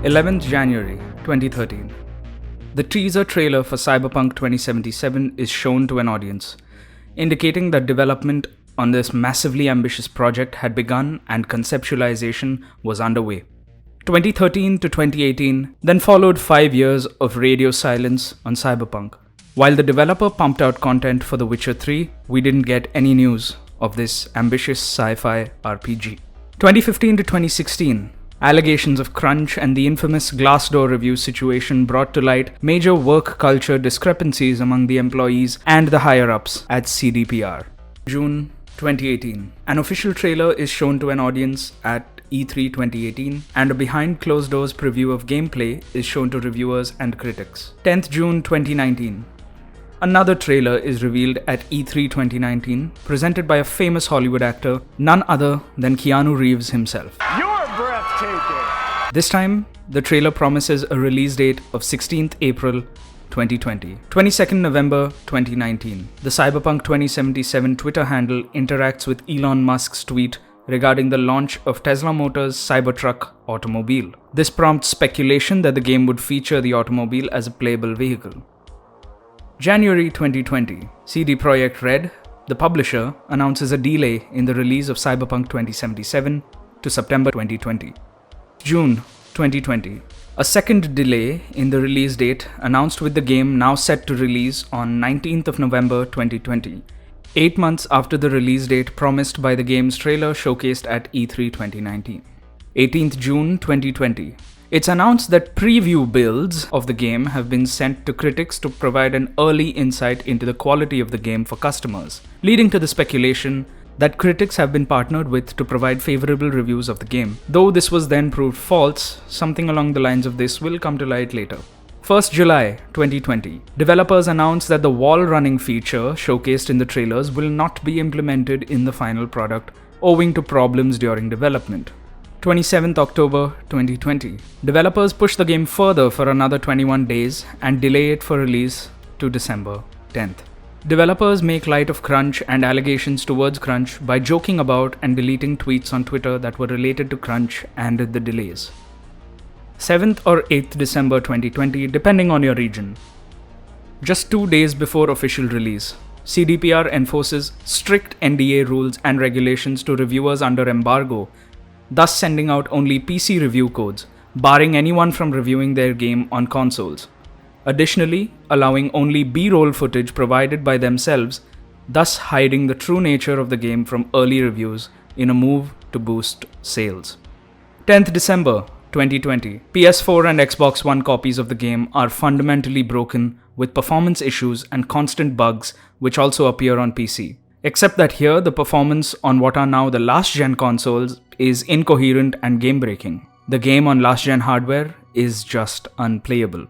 11th January 2013. The teaser trailer for Cyberpunk 2077 is shown to an audience, indicating that development on this massively ambitious project had begun and conceptualization was underway. 2013 to 2018 then followed 5 years of radio silence on Cyberpunk. While the developer pumped out content for The Witcher 3, we didn't get any news of this ambitious sci-fi RPG. 2015 to 2016, allegations of crunch and the infamous Glassdoor review situation brought to light major work culture discrepancies among the employees and the higher-ups at CDPR. June 2018. An official trailer is shown to an audience at E3 2018, and a behind closed doors preview of gameplay is shown to reviewers and critics. 10th June 2019. Another trailer is revealed at E3 2019, presented by a famous Hollywood actor, none other than Keanu Reeves himself. You're breathtaking! This time, the trailer promises a release date of 16th April 2020. 22nd November 2019. The Cyberpunk 2077 Twitter handle interacts with Elon Musk's tweet regarding the launch of Tesla Motors' Cybertruck automobile. This prompts speculation that the game would feature the automobile as a playable vehicle. January 2020. CD Projekt Red, the publisher, announces a delay in the release of Cyberpunk 2077 to September 2020. June 2020. A second delay in the release date announced, with the game now set to release on 19th of November 2020, 8 months after the release date promised by the game's trailer showcased at E3 2019. 18th June 2020. It's announced that preview builds of the game have been sent to critics to provide an early insight into the quality of the game for customers, leading to the speculation that critics have been partnered with to provide favorable reviews of the game. Though this was then proved false, something along the lines of this will come to light later. 1st July 2020. Developers announced that the wall running feature showcased in the trailers will not be implemented in the final product owing to problems during development. 27th October 2020. Developers push the game further for another 21 days and delay it for release to December 10th. Developers make light of crunch and allegations towards crunch by joking about and deleting tweets on Twitter that were related to crunch and the delays. 7th or 8th December 2020, depending on your region. Just 2 days before official release, CDPR enforces strict NDA rules and regulations to reviewers under embargo, thus sending out only PC review codes, barring anyone from reviewing their game on consoles. Additionally, allowing only B-roll footage provided by themselves, thus hiding the true nature of the game from early reviews in a move to boost sales. 10th December 2020. PS4 and Xbox One copies of the game are fundamentally broken with performance issues and constant bugs, which also appear on PC. Except that here, the performance on what are now the last-gen consoles is incoherent and game-breaking. The game on last-gen hardware is just unplayable.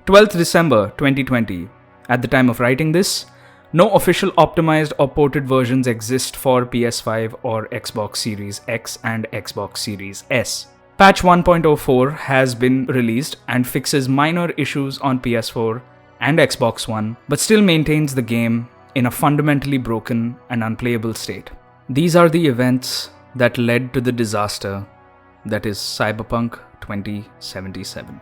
12th December 2020. At the time of writing this, no official optimized or ported versions exist for PS5 or Xbox Series X and Xbox Series S. Patch 1.04 has been released and fixes minor issues on PS4 and Xbox One, but still maintains the game in a fundamentally broken and unplayable state. These are the events that led to the disaster that is Cyberpunk 2077.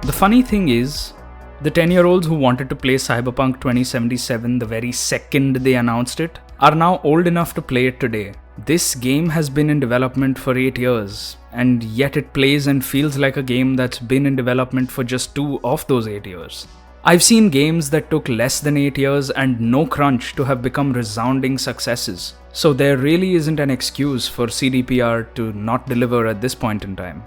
The funny thing is, the 10-year-olds who wanted to play Cyberpunk 2077 the very second they announced it are now old enough to play it today. This game has been in development for 8 years, and yet it plays and feels like a game that's been in development for just 2 of those 8 years. I've seen games that took less than 8 years and no crunch to have become resounding successes. So there really isn't an excuse for CDPR to not deliver at this point in time.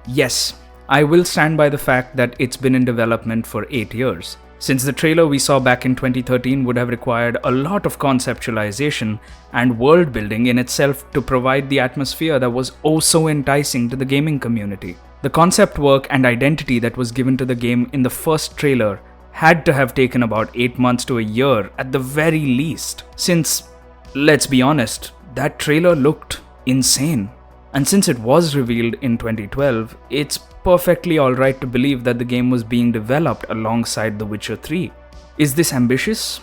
Yes, I will stand by the fact that it's been in development for 8 years, since the trailer we saw back in 2013 would have required a lot of conceptualization and world building in itself to provide the atmosphere that was oh so enticing to the gaming community. The concept work and identity that was given to the game in the first trailer had to have taken about 8 months to a year at the very least, since, let's be honest, that trailer looked insane. And since it was revealed in 2012, it's perfectly alright to believe that the game was being developed alongside The Witcher 3. Is this ambitious?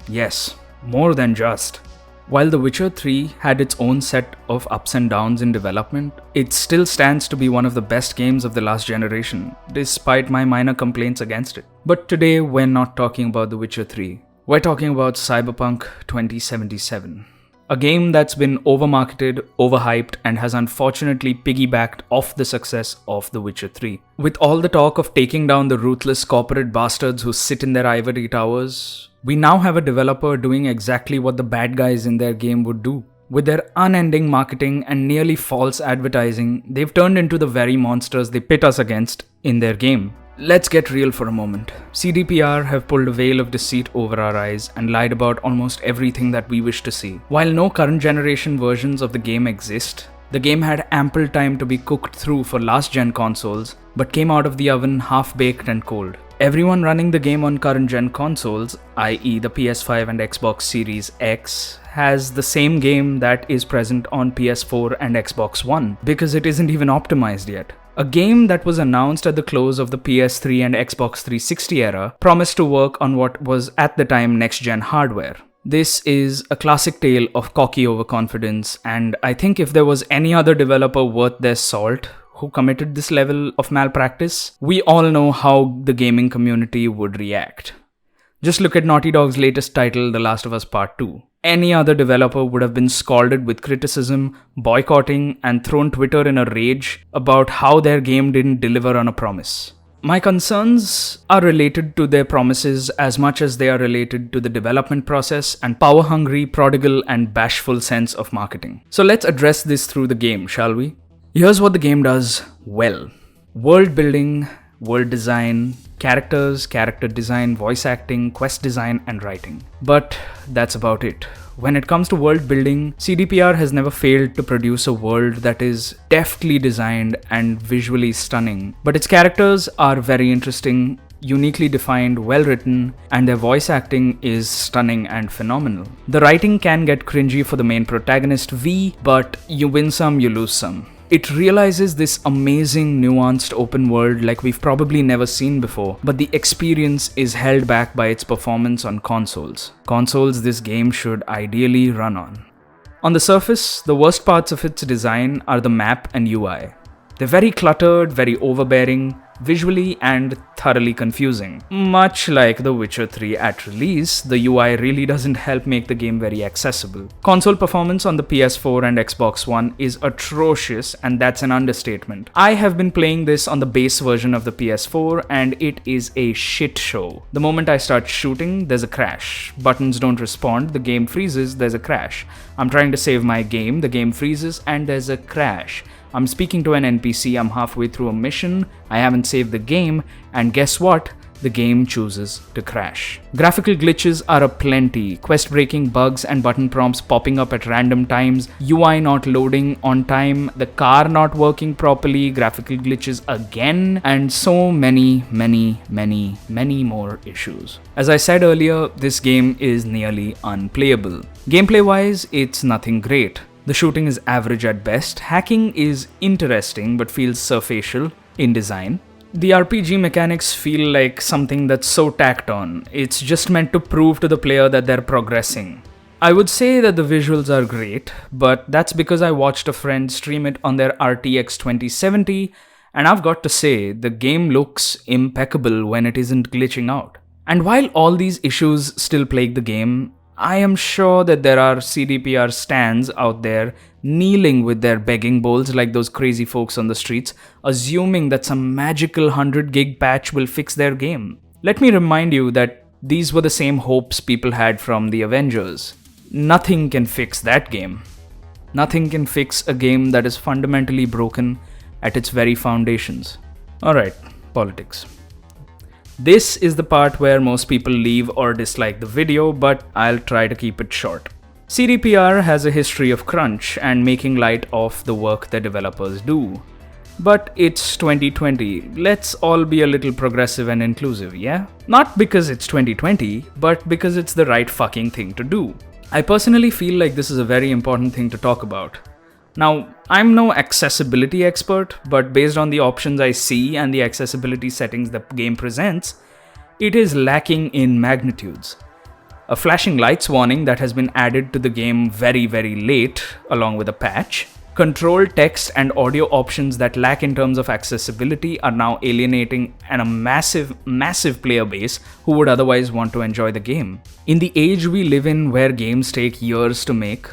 Yes, more than just. While The Witcher 3 had its own set of ups and downs in development, it still stands to be one of the best games of the last generation, despite my minor complaints against it. But today we're not talking about The Witcher 3. We're talking about Cyberpunk 2077. A game that's been overmarketed, overhyped, and has unfortunately piggybacked off the success of The Witcher 3. With all the talk of taking down the ruthless corporate bastards who sit in their ivory towers, we now have a developer doing exactly what the bad guys in their game would do. With their unending marketing and nearly false advertising, they've turned into the very monsters they pit us against in their game. Let's get real for a moment. CDPR have pulled a veil of deceit over our eyes and lied about almost everything that we wish to see. While no current generation versions of the game exist, the game had ample time to be cooked through for last gen consoles, but came out of the oven half-baked and cold. Everyone running the game on current gen consoles, i.e. the PS5 and Xbox Series X, has the same game that is present on PS4 and Xbox One, because it isn't even optimized yet. A game that was announced at the close of the PS3 and Xbox 360 era promised to work on what was at the time next-gen hardware. This is a classic tale of cocky overconfidence, and I think if there was any other developer worth their salt who committed this level of malpractice, we all know how the gaming community would react. Just look at Naughty Dog's latest title, The Last of Us Part 2. Any other developer would have been scalded with criticism, boycotting, and thrown Twitter in a rage about how their game didn't deliver on a promise. My concerns are related to their promises as much as they are related to the development process and power-hungry, prodigal, and bashful sense of marketing. So let's address this through the game, shall we? Here's what the game does well. World building, world design, characters, character design, voice acting, quest design, and writing. But that's about it. When it comes to world building, CDPR has never failed to produce a world that is deftly designed and visually stunning. But its characters are very interesting, uniquely defined, well written, and their voice acting is stunning and phenomenal. The writing can get cringy for the main protagonist V, but you win some, you lose some. It realizes this amazing, nuanced open world like we've probably never seen before, but the experience is held back by its performance on consoles. Consoles this game should ideally run on. On the surface, the worst parts of its design are the map and UI. They're very cluttered, very overbearing, visually and thoroughly confusing. Much like The Witcher 3 at release, the UI really doesn't help make the game very accessible. Console performance on the PS4 and Xbox One is atrocious, and that's an understatement. I have been playing this on the base version of the PS4 and it is a shit show. The moment I start shooting, there's a crash. Buttons don't respond, the game freezes, there's a crash. I'm trying to save my game, the game freezes, and there's a crash. I'm speaking to an NPC, I'm halfway through a mission, I haven't saved the game, and guess what? The game chooses to crash. Graphical glitches are aplenty, quest-breaking bugs and button prompts popping up at random times, UI not loading on time, the car not working properly, graphical glitches again, and so many more issues. As I said earlier, this game is nearly unplayable. Gameplay-wise, it's nothing great. The shooting is average at best, hacking is interesting but feels surfacial in design. The RPG mechanics feel like something that's so tacked on, it's just meant to prove to the player that they're progressing. I would say that the visuals are great, but that's because I watched a friend stream it on their RTX 2070, and I've got to say, the game looks impeccable when it isn't glitching out. And while all these issues still plague the game, I am sure that there are CDPR stans out there kneeling with their begging bowls like those crazy folks on the streets, assuming that some magical 100 gig patch will fix their game. Let me remind you that these were the same hopes people had from the Avengers. Nothing can fix that game. Nothing can fix a game that is fundamentally broken at its very foundations. Alright, politics. This is the part where most people leave or dislike the video, but I'll try to keep it short. CDPR has a history of crunch and making light of the work that developers do. But it's 2020, let's all be a little progressive and inclusive, yeah? Not because it's 2020, but because it's the right fucking thing to do. I personally feel like this is a very important thing to talk about. Now, I'm no accessibility expert, but based on the options I see and the accessibility settings the game presents, it is lacking in magnitudes. A flashing lights warning that has been added to the game very, very late, along with a patch. Control text and audio options that lack in terms of accessibility are now alienating a massive player base who would otherwise want to enjoy the game. In the age we live in where games take years to make,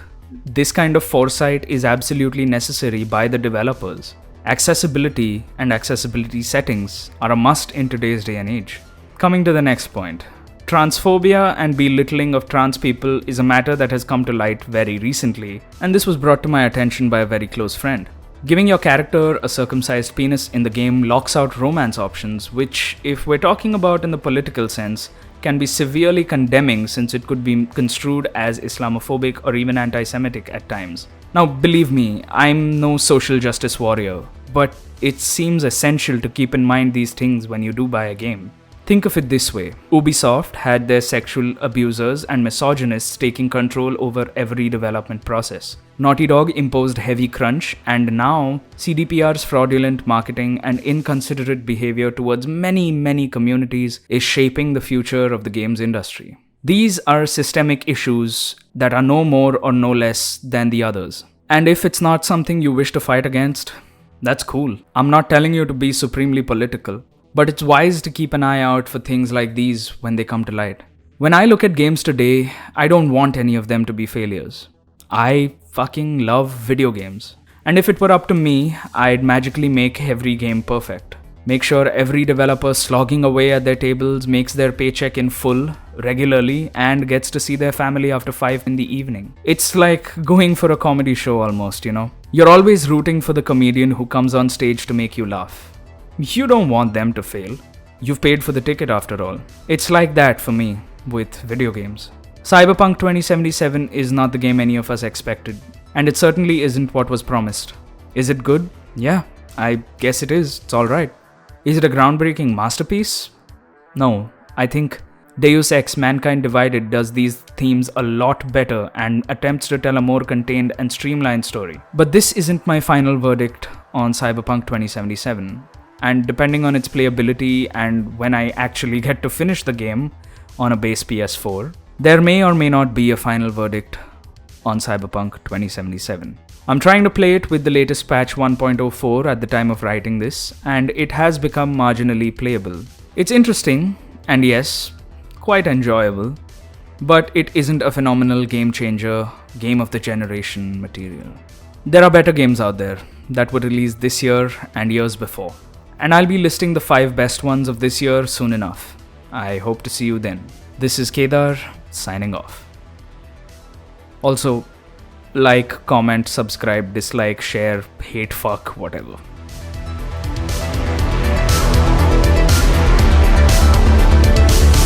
this kind of foresight is absolutely necessary by the developers. Accessibility and accessibility settings are a must in today's day and age. Coming to the next point. Transphobia and belittling of trans people is a matter that has come to light very recently, and this was brought to my attention by a very close friend. Giving your character a circumcised penis in the game locks out romance options, which, if we're talking about in the political sense, can be severely condemning since it could be construed as Islamophobic or even anti-Semitic at times. Now, believe me, I'm no social justice warrior, but it seems essential to keep in mind these things when you do buy a game. Think of it this way. Ubisoft had their sexual abusers and misogynists taking control over every development process. Naughty Dog imposed heavy crunch, and now CDPR's fraudulent marketing and inconsiderate behavior towards many communities is shaping the future of the games industry. These are systemic issues that are no more or no less than the others. And if it's not something you wish to fight against, that's cool. I'm not telling you to be supremely political. But it's wise to keep an eye out for things like these when they come to light. When I look at games today, I don't want any of them to be failures. I fucking love video games. And if it were up to me, I'd magically make every game perfect. Make sure every developer slogging away at their tables makes their paycheck in full, regularly, and gets to see their family after 5 in the evening. It's like going for a comedy show almost, you know? You're always rooting for the comedian who comes on stage to make you laugh. You don't want them to fail. You've paid for the ticket after all. It's like that for me with video games. Cyberpunk 2077 is not the game any of us expected, and it certainly isn't what was promised. Is it good? Yeah, I guess it is. It's alright. Is it a groundbreaking masterpiece? No, I think Deus Ex Mankind Divided does these themes a lot better and attempts to tell a more contained and streamlined story. But this isn't my final verdict on Cyberpunk 2077. And depending on its playability and when I actually get to finish the game on a base PS4, there may or may not be a final verdict on Cyberpunk 2077. I'm trying to play it with the latest patch 1.04 at the time of writing this, and it has become marginally playable. It's interesting, and yes, quite enjoyable, but it isn't a phenomenal game changer, game of the generation material. There are better games out there that were released this year and years before. And I'll be listing the 5 best ones of this year soon enough. I hope to see you then. This is Kedar, signing off. Also, like, comment, subscribe, dislike, share, hate, fuck, whatever.